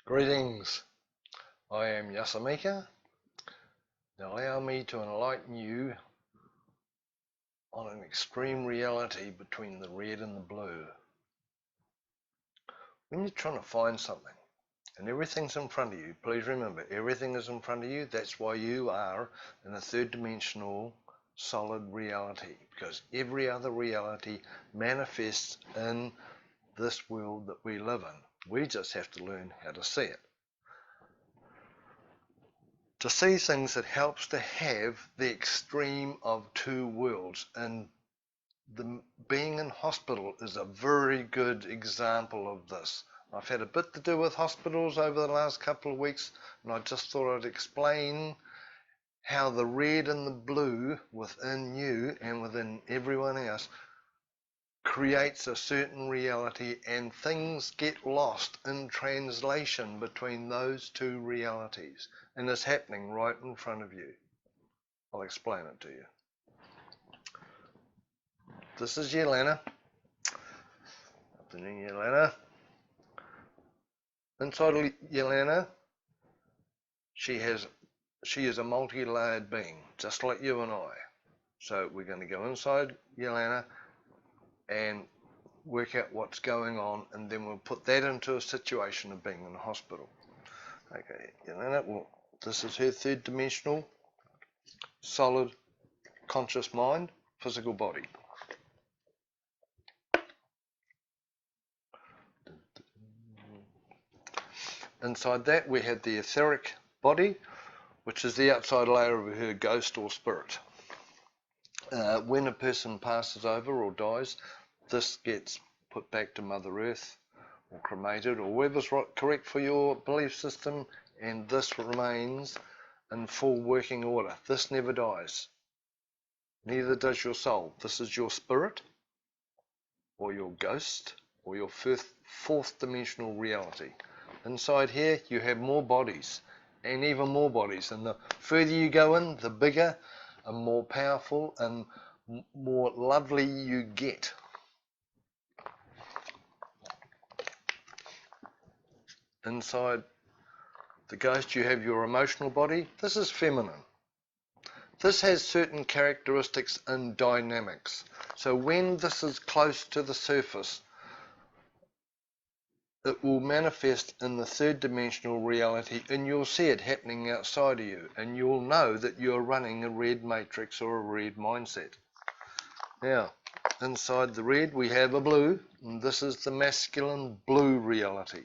Greetings, I am Yasamika. Now allow me to enlighten you on an extreme reality between the red and the blue. When you're trying to find something and everything's in front of you, please remember everything is in front of you. That's why you are in a third dimensional solid reality, because every other reality manifests in this world that we live in. We just have to learn how to see it. To see things, it helps to have the extreme of two worlds, and being in hospital is a very good example of this. I've had a bit to do with hospitals over the last couple of weeks, and I just thought I'd explain how the red and the blue within you and within everyone else creates a certain reality, and things get lost in translation between those two realities, and it's happening right in front of you. I'll explain it to you. This is Yelena. Afternoon, Yelena. Inside of Yelena, she is a multi-layered being, just like you and I. So we're going to go inside Yelena and work out what's going on, and then we'll put that into a situation of being in a hospital. Okay, Yelena, well, this is her third dimensional, solid, conscious mind, physical body. Inside that we have the etheric body, which is the outside layer of her ghost or spirit. When a person passes over or dies, this gets put back to Mother Earth or cremated or whatever's correct for your belief system, and this remains in full working order. This never dies. Neither does your soul. This is your spirit or your ghost or your fourth dimensional reality. Inside here you have more bodies and even more bodies, and the further you go in, the bigger and more powerful and more lovely you get. Inside the ghost you have your emotional body. This is feminine. This has certain characteristics and dynamics. So when this is close to the surface, it will manifest in the third dimensional reality, and you'll see it happening outside of you, and you'll know that you're running a red matrix or a red mindset. Now, inside the red we have a blue, and this is the masculine blue reality.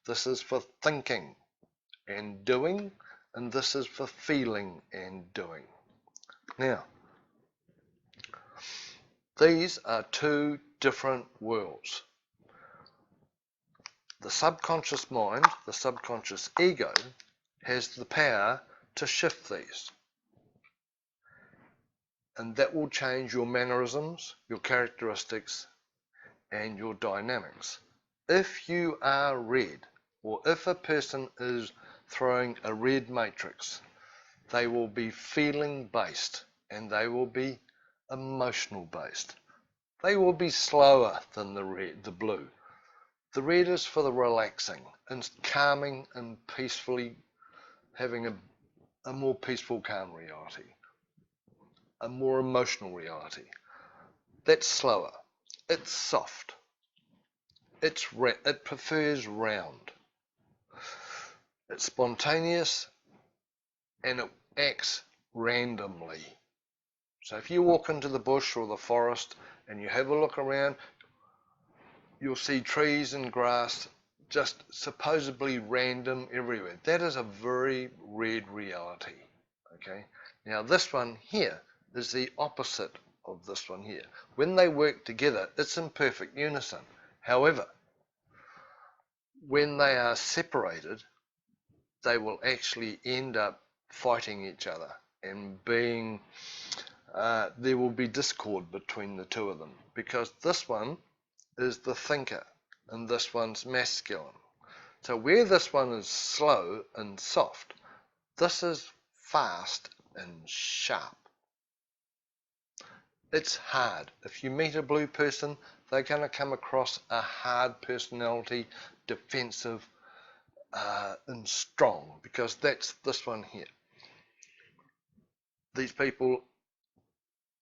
This is for thinking and doing, and this is for feeling and doing. Now, these are two different worlds. The subconscious mind, the subconscious ego, has the power to shift these. And that will change your mannerisms, your characteristics, and your dynamics. If you are red, or if a person is throwing a red matrix, they will be feeling based and they will be emotional based. They will be slower than the blue. The red is for the relaxing and calming and peacefully having a more peaceful, calm reality, a more emotional reality. That's slower. It's soft. It prefers round. It's spontaneous and it acts randomly. So if you walk into the bush or the forest and you have a look around, you'll see trees and grass just supposedly random everywhere. That is a very red reality. Okay. Now this one here is the opposite of this one here. When they work together, it's in perfect unison. However, when they are separated, they will actually end up fighting each other and being there will be discord between the two of them, because this one is the thinker and this one's masculine. So where this one is slow and soft, this is fast and sharp. It's hard. If you meet a blue person, they're going to come across a hard personality, defensive, and strong, because that's this one here. These people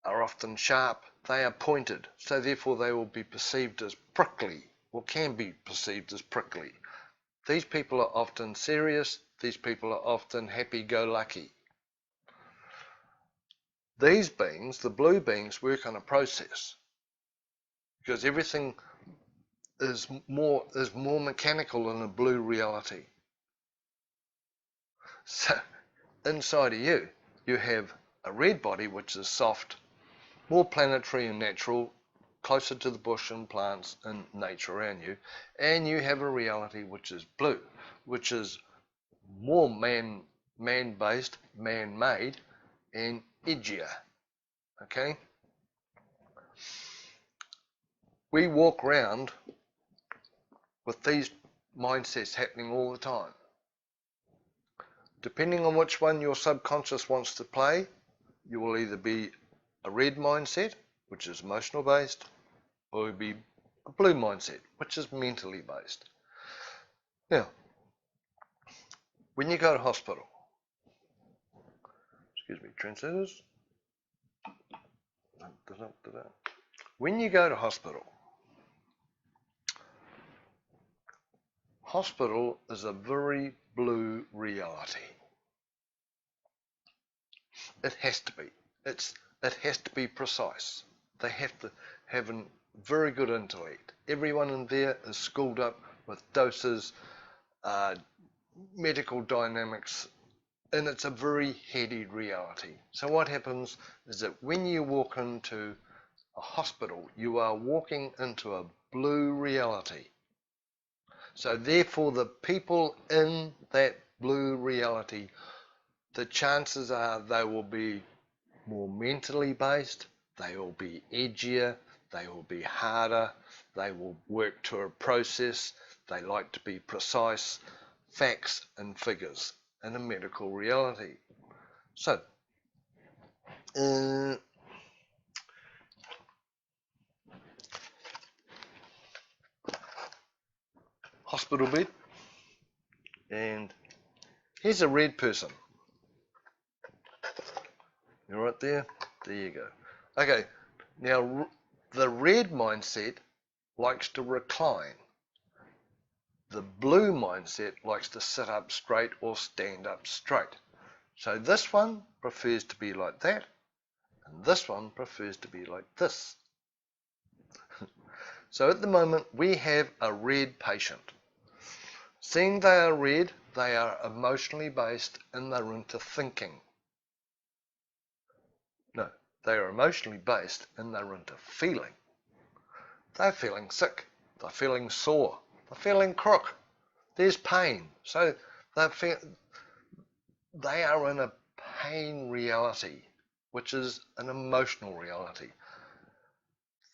are often sharp, they are pointed, so therefore they will be perceived as prickly, or can be perceived as prickly. These people are often serious, these people are often happy-go-lucky. These beings, the blue beings, work on a process, because everything is more mechanical in a blue reality. So inside of you, you have a red body, which is soft, more planetary and natural, closer to the bush and plants and nature around you, and you have a reality which is blue, which is more man-based, man-made, and edgier. Okay? We walk around with these mindsets happening all the time. Depending on which one your subconscious wants to play, you will either be a red mindset, which is emotional based, or you'll be a blue mindset, which is mentally based. Now, when you go to hospital, excuse me, translators. When you go to hospital, hospital is a very blue reality. It has to be. It has to be precise. They have to have a very good intellect. Everyone in there is schooled up with doses, medical dynamics, and it's a very heady reality. So what happens is that when you walk into a hospital, you are walking into a blue reality. So therefore, the people in that blue reality, the chances are they will be more mentally based, they will be edgier, they will be harder, they will work to a process, they like to be precise, facts and figures in a medical reality. So, hospital bed, and here's a red person. You're right there. There you go. Okay, now the red mindset likes to recline. The blue mindset likes to sit up straight or stand up straight. So this one prefers to be like that, and this one prefers to be like this. So at the moment we have a red patient. Seeing they are red, they are emotionally based and they're into thinking. No, they are emotionally based and they're into feeling. They're feeling sick, they're feeling sore, they're feeling crook, there's pain. So they are in a pain reality, which is an emotional reality.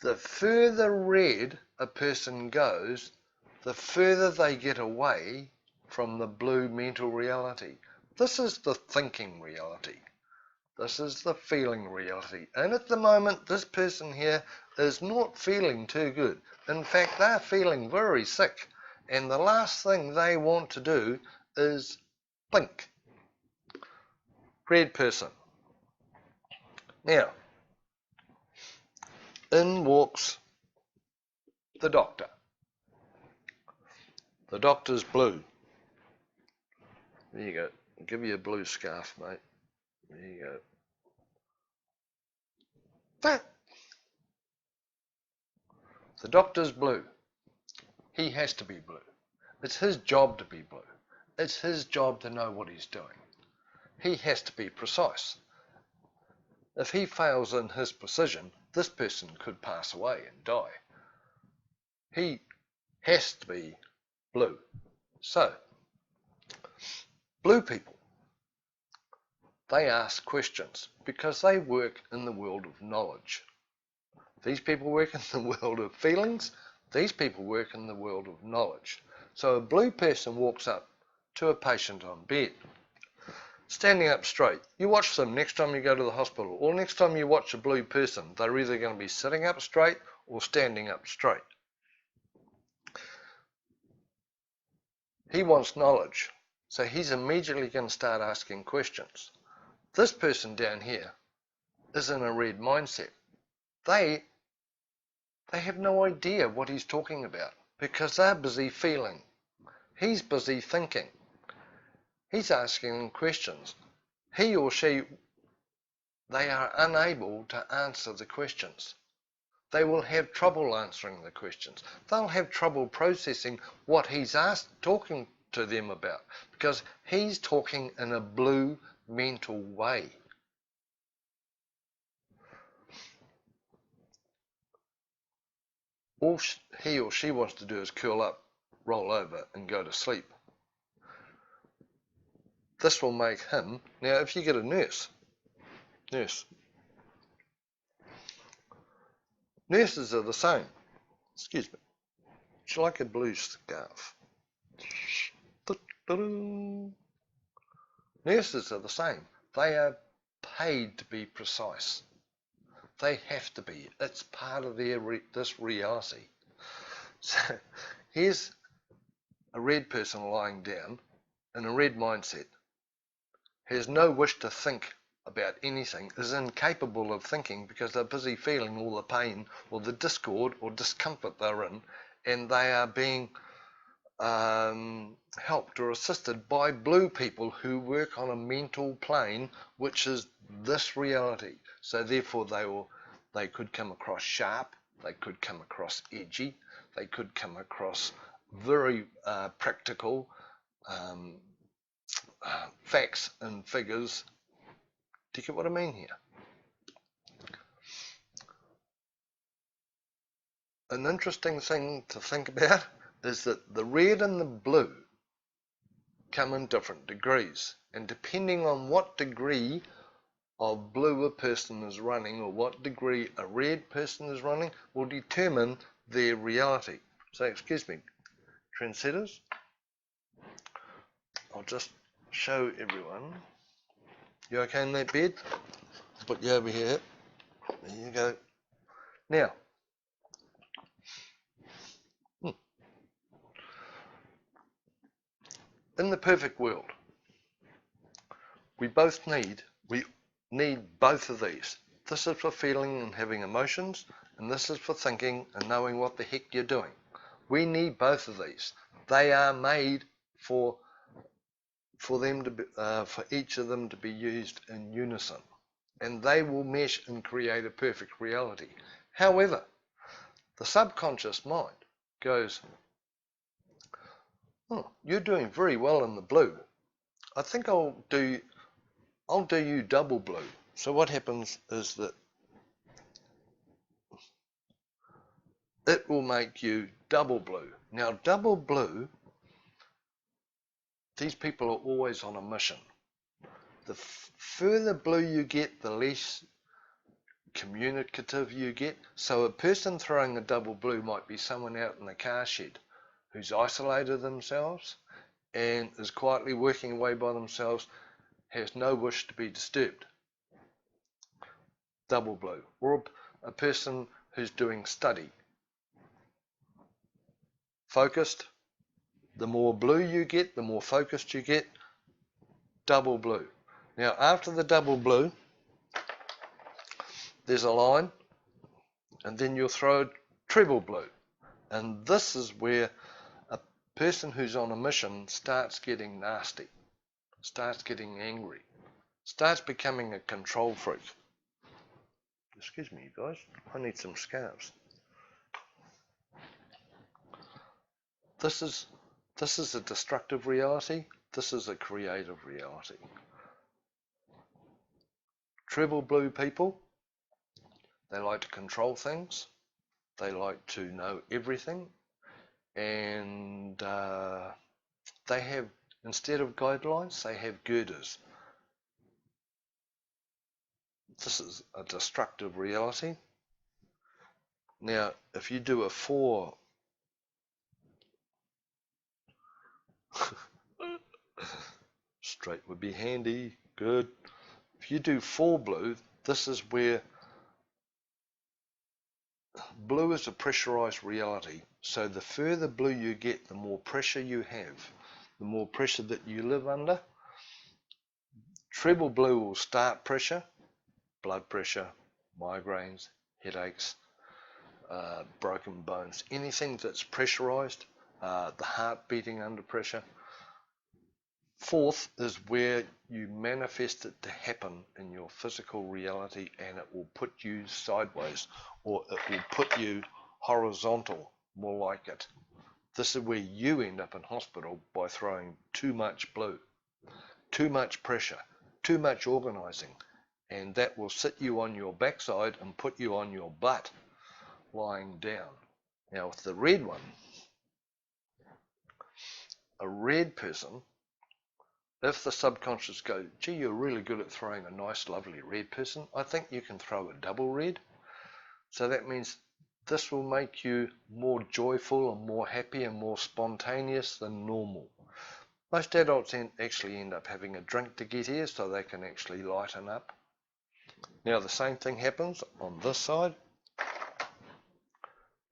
The further red a person goes, the further they get away from the blue mental reality. This is the thinking reality. This is the feeling reality. And at the moment, this person here is not feeling too good. In fact, they're feeling very sick. And the last thing they want to do is blink. Red person. Now, in walks the doctor. The doctor's blue. There you go. I'll give you a blue scarf, mate. There you go. The doctor's blue. He has to be blue. It's his job to be blue. It's his job to know what he's doing. He has to be precise. If he fails in his precision, this person could pass away and die. He has to be blue. So, blue people, they ask questions because they work in the world of knowledge. These people work in the world of feelings. These people work in the world of knowledge. So a blue person walks up to a patient on bed, standing up straight. You watch them next time you go to the hospital, or next time you watch a blue person, they're either going to be sitting up straight or standing up straight. He wants knowledge. So he's immediately going to start asking questions. This person down here is in a red mindset. They have no idea what he's talking about because they're busy feeling. He's busy thinking. He's asking questions. He or she, they are unable to answer the questions. They will have trouble answering the questions. They'll have trouble processing what he's talking to them about because he's talking in a blue mental way. All he or she wants to do is curl up, roll over and go to sleep. This will make him, now if you get a nurses are the same. Excuse me. Would you like a blue scarf? Nurses are the same. They are paid to be precise. They have to be. It's part of this reality. So here's a red person lying down in a red mindset. Has no wish to think about anything, is incapable of thinking because they're busy feeling all the pain or the discord or discomfort they're in, and they are being helped or assisted by blue people who work on a mental plane, which is this reality. So therefore they could come across sharp, they could come across edgy, they could come across very practical facts and figures. Do you get what I mean here? An interesting thing to think about is that the red and the blue come in different degrees, and depending on what degree of blue a person is running or what degree a red person is running will determine their reality. So excuse me, trendsetters, I'll just show everyone. You okay in that bed? I'll put you over here. There you go. Now, in the perfect world, we need both of these. This is for feeling and having emotions, and this is for thinking and knowing what the heck you're doing. We need both of these. They are made for them to be, for each of them to be used in unison, and they will mesh and create a perfect reality. However, the subconscious mind goes, "Oh, you're doing very well in the blue. I think I'll do you double blue." So what happens is that it will make you double blue. Now, double blue, these people are always on a mission. The further blue you get, the less communicative you get. So a person throwing a double blue might be someone out in the car shed who's isolated themselves and is quietly working away by themselves, has no wish to be disturbed. Double blue. Or a person who's doing study. Focused. The more blue you get, the more focused you get. Double blue. Now, after the double blue, there's a line, and then you'll throw treble blue. And this is where a person who's on a mission starts getting nasty, starts getting angry, starts becoming a control freak. Excuse me, you guys, I need some scarves. This is a destructive reality. This is a creative reality. Treble blue people, they like to control things. They like to know everything. And they have, instead of guidelines, they have girders. This is a destructive reality. Now, if you do a 4, straight would be handy, good. If you do 4 blue, this is where blue is a pressurized reality. So the further blue you get, the more pressure you have. the more pressure that you live under. Treble blue will start pressure, blood pressure, migraines, headaches, broken bones, anything that's pressurized, the heart beating under pressure. Fourth is where you manifest it to happen in your physical reality, and it will put you sideways, or it will put you horizontal, more like it. This is where you end up in hospital by throwing too much blue, too much pressure, too much organizing, and that will sit you on your backside and put you on your butt lying down. Now with the red one, a red person, if the subconscious goes, gee, you're really good at throwing a nice, lovely red person, I think you can throw a double red. So that means this will make you more joyful and more happy and more spontaneous than normal. Most adults actually end up having a drink to get here so they can actually lighten up. Now the same thing happens on this side.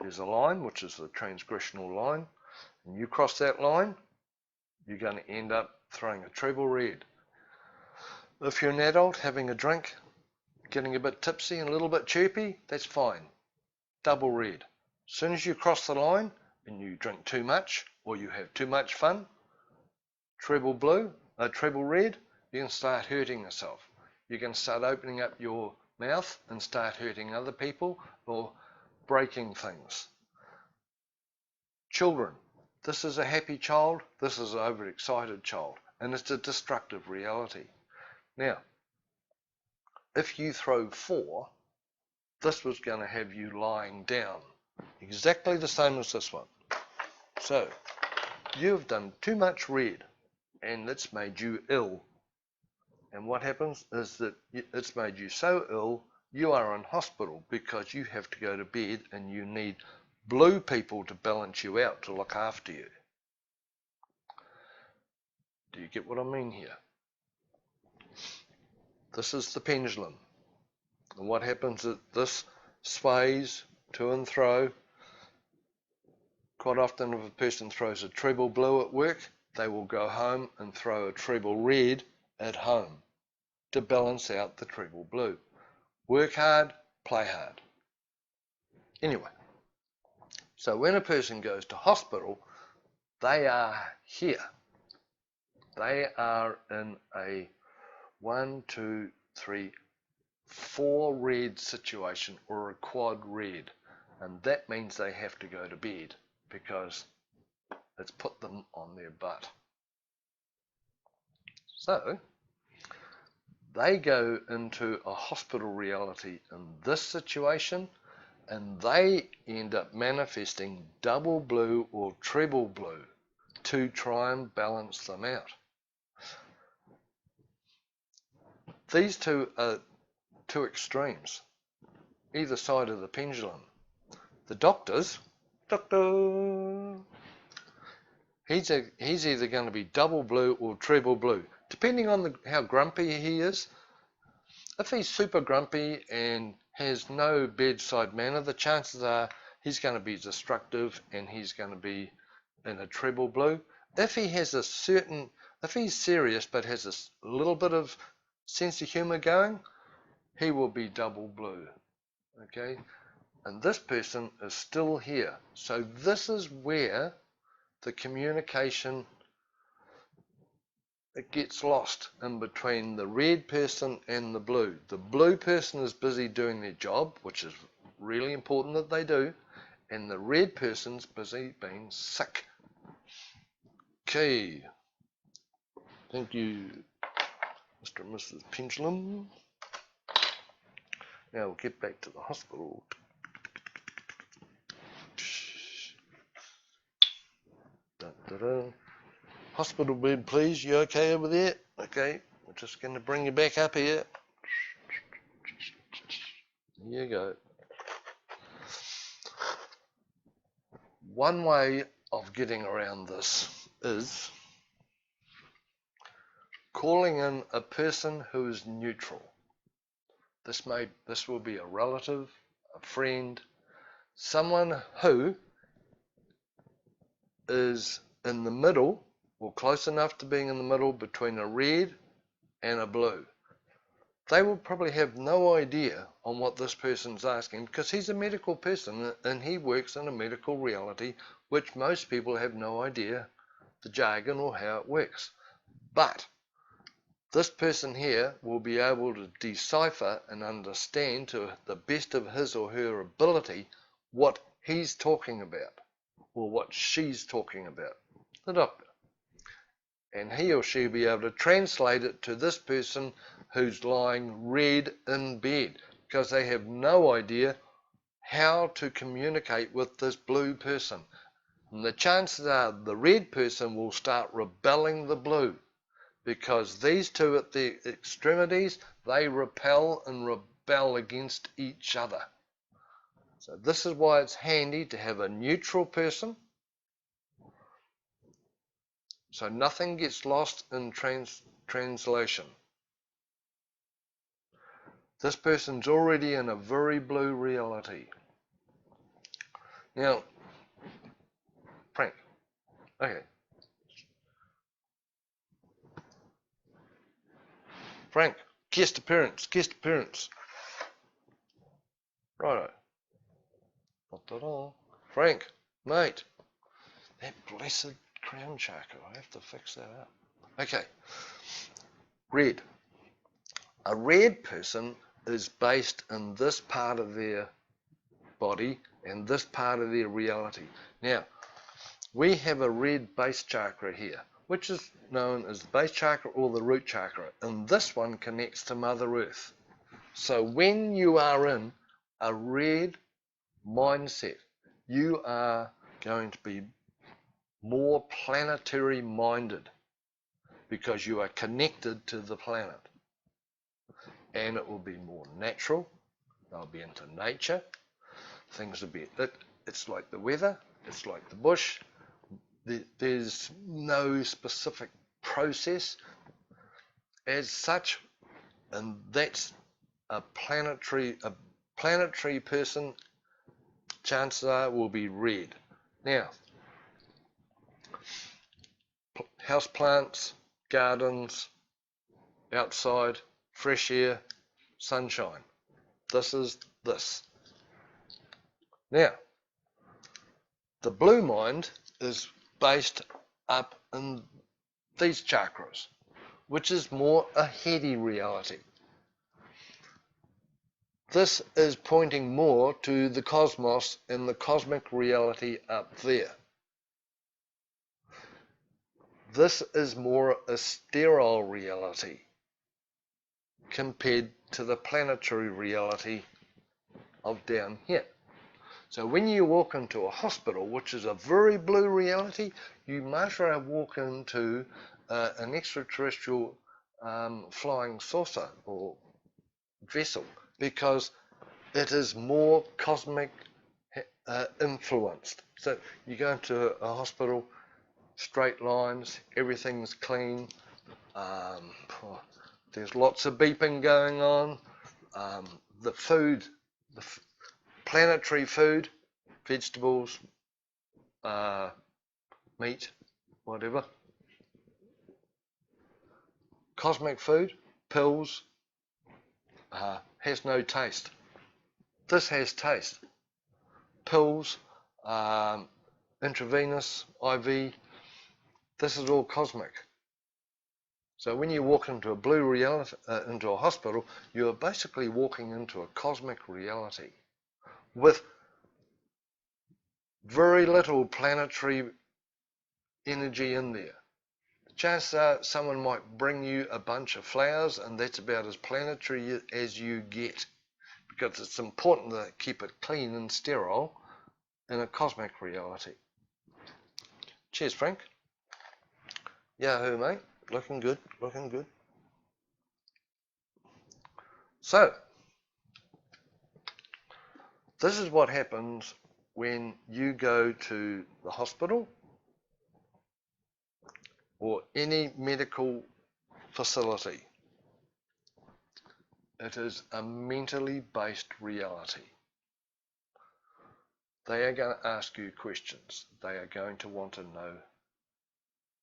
There's a line, which is the transgressional line, and you cross that line, you're going to end up throwing a treble red. If you're an adult having a drink, getting a bit tipsy and a little bit chirpy, that's fine. Double red. As soon as you cross the line and you drink too much or you have too much fun, treble red, you can start hurting yourself. You can start opening up your mouth and start hurting other people or breaking things. Children. This is a happy child, this is an overexcited child, and it's a destructive reality. Now, if you throw 4, this was going to have you lying down, exactly the same as this one. So, you've done too much red, and it's made you ill. And what happens is that it's made you so ill, you are in hospital because you have to go to bed and you need blue people to balance you out, to look after you. Do you get what I mean here? This is the pendulum. And what happens is this sways to and fro. Quite often if a person throws a treble blue at work, they will go home and throw a treble red at home to balance out the treble blue. Work hard, play hard. Anyway. So when a person goes to hospital, they are here. They are in a 1, 2, 3, 4 red situation, or a quad red. And that means they have to go to bed because it's put them on their butt. So they go into a hospital reality in this situation, and they end up manifesting double blue or treble blue to try and balance them out. These two are two extremes, either side of the pendulum. The doctor, he's either going to be double blue or treble blue, depending on how grumpy he is. If he's super grumpy and has no bedside manner, the chances are he's going to be destructive and he's going to be in a treble blue. If he's serious but has a little bit of sense of humor going, he will be double blue. Okay, and this person is still here. So this is where the communication, it gets lost in between the red person and the blue. The blue person is busy doing their job, which is really important that they do, and the red person's busy being sick. Okay. Thank you, Mr. and Mrs. Pendulum. Now we'll get back to the hospital. Dun, dun, dun. Hospital bed, please. You okay over there? Okay, we're just going to bring you back up here. Here you go. One way of getting around this is calling in a person who is neutral. This will be a relative, a friend, someone who is in the middle or close enough to being in the middle between a red and a blue. They will probably have no idea on what this person's asking because he's a medical person and he works in a medical reality which most people have no idea the jargon or how it works. But this person here will be able to decipher and understand to the best of his or her ability what he's talking about or what she's talking about, the doctor. And he or she will be able to translate it to this person who's lying red in bed because they have no idea how to communicate with this blue person. And the chances are the red person will start rebelling the blue because these two at the extremities, they repel and rebel against each other. So this is why it's handy to have a neutral person so nothing gets lost in translation. This person's already in a very blue reality. Now, Frank, okay. Frank, guest appearance. Righto. Frank, mate, that blessed crown chakra, I have to fix that up. Okay, red. A red person is based in this part of their body and this part of their reality. Now, we have a red base chakra here, which is known as the base chakra or the root chakra, and this one connects to Mother Earth. So when you are in a red mindset, you are going to be more planetary minded because you are connected to the planet, and it will be more natural. They'll be into nature. Things will be, it's like the weather, it's like the bush. There's no specific process as such, and that's a planetary person. Chances are will be red. Now, house plants, gardens, outside, fresh air, sunshine. This is this. Now, the blue mind is based up in these chakras, which is more a heady reality. This is pointing more to the cosmos and the cosmic reality up there. This is more a sterile reality compared to the planetary reality of down here. So when you walk into a hospital, which is a very blue reality, you much rather walk into an extraterrestrial flying saucer or vessel because it is more cosmic influenced. So you go into a hospital, straight lines, everything's clean, there's lots of beeping going on, the food, planetary food, vegetables, meat, whatever. Cosmic food, pills, has no taste. This has taste. Pills, intravenous, IV, this is all cosmic. So when you walk into a blue reality, into a hospital, you're basically walking into a cosmic reality with very little planetary energy in there. Chances are someone might bring you a bunch of flowers and that's about as planetary as you get because it's important to keep it clean and sterile in a cosmic reality. Cheers, Frank. Yahoo, mate. Looking good, looking good. So, this is what happens when you go to the hospital or any medical facility. It is a mentally based reality. They are going to ask you questions. They are going to want to know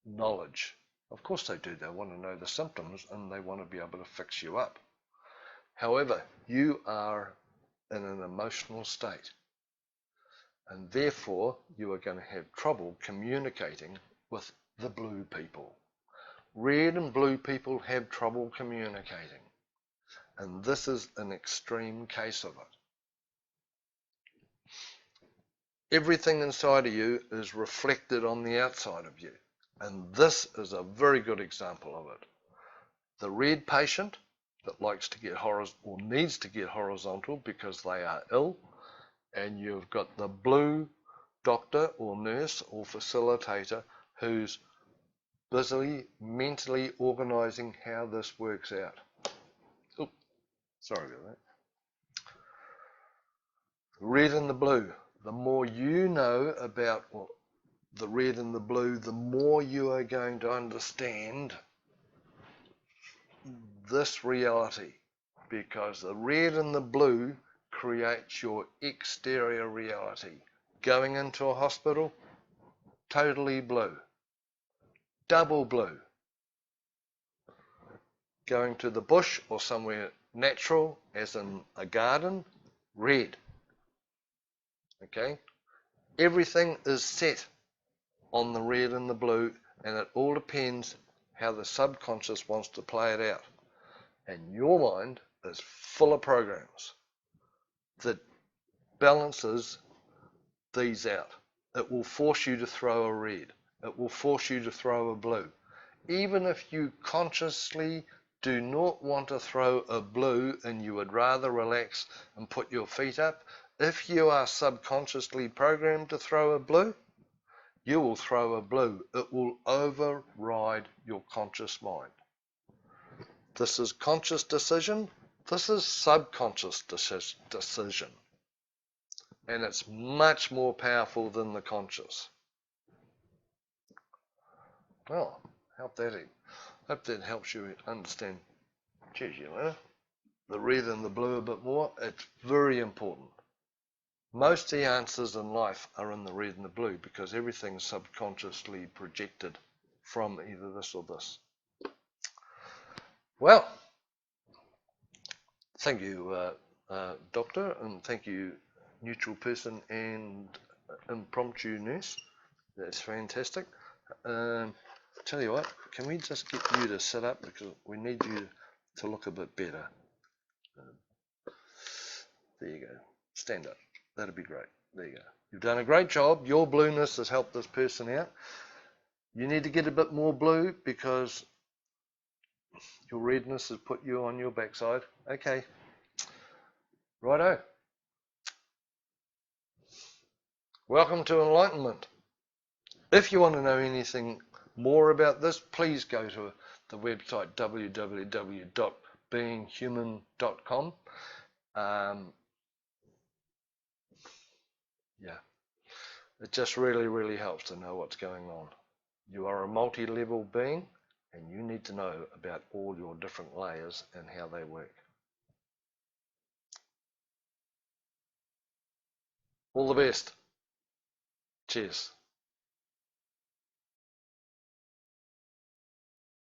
knowledge. Of course they do. They want to know the symptoms and they want to be able to fix you up. However, you are in an emotional state, and therefore you are going to have trouble communicating with the blue people. Red and blue people have trouble communicating, and this is an extreme case of it. Everything inside of you is reflected on the outside of you, and this is a very good example of it. The red patient that likes to get horizontal or needs to get horizontal because they are ill, and you've got the blue doctor or nurse or facilitator who's busily mentally organizing how this works out. Oops, sorry about that. Red and the blue. The more you know about the red and the blue, the more you are going to understand this reality, because the red and the blue creates your exterior reality. Going into a hospital, totally blue. Double blue. Going to the bush or somewhere natural, as in a garden, red. Okay? Everything is set on the red and the blue, and it all depends how the subconscious wants to play it out. And your mind is full of programs that balances these out. It will force you to throw a red. It will force you to throw a blue. Even if you consciously do not want to throw a blue and you would rather relax and put your feet up, if you are subconsciously programmed to throw a blue, you will throw a blue. It will override your conscious mind. This is conscious decision. This is subconscious decision. And it's much more powerful than the conscious. Well, hope that helps you understand, geez, the red and the blue a bit more. It's very important. Most of the answers in life are in the red and the blue because everything's subconsciously projected from either this or this. Well, thank you, doctor, and thank you, neutral person and impromptu nurse. That's fantastic. Tell you what, can we just get you to sit up because we need you to look a bit better. There you go. Stand up. That'd be great. There you go. You've done a great job. Your blueness has helped this person out. You need to get a bit more blue because your redness has put you on your backside. Okay. Righto. Welcome to enlightenment. If you want to know anything more about this, please go to the website www.beinghuman.com. Yeah, it just really helps to know what's going on. You are a multi-level being, and you need to know about all your different layers and how they work. All the best. Cheers.